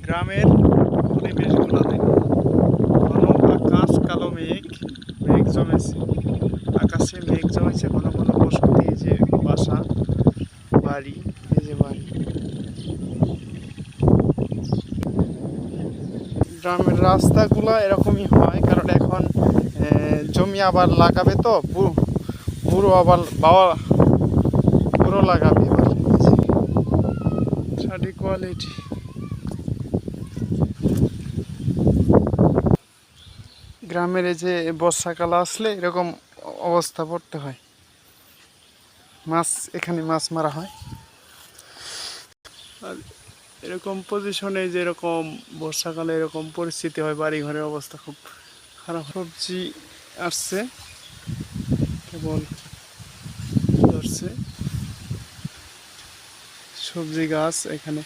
গ্রামের পরিবেশগুলো দেখুন, ঘন আকাশ, কালো মেঘ, মেঘ জমেছে, আকাশে মেঘ জমেছে, ঘন ঘন বসতি, এই যে বাসা, বাড়ি, এই যে বাড়ি। গ্রামের রাস্তাগুলো এরকমই হয়, কারণ এখন জমি আবার লাগাবে, তো বুড়ো আবার বাবা বুড়ো লাগাবে এবার। শাড়ি কোয়ালিটি গ্রামের এই যে বর্ষাকাল আসলে এরকম অবস্থা পড়তে হয়। এখানে মাছ মারা হয়, আর এরকম পজিশনে যে এরকম বর্ষাকালে এরকম পরিস্থিতি হয়, বাড়ি ঘরের অবস্থা খুব খারাপ। সবজি আসছে, কেবল ধরছে সবজি গাছ এখানে।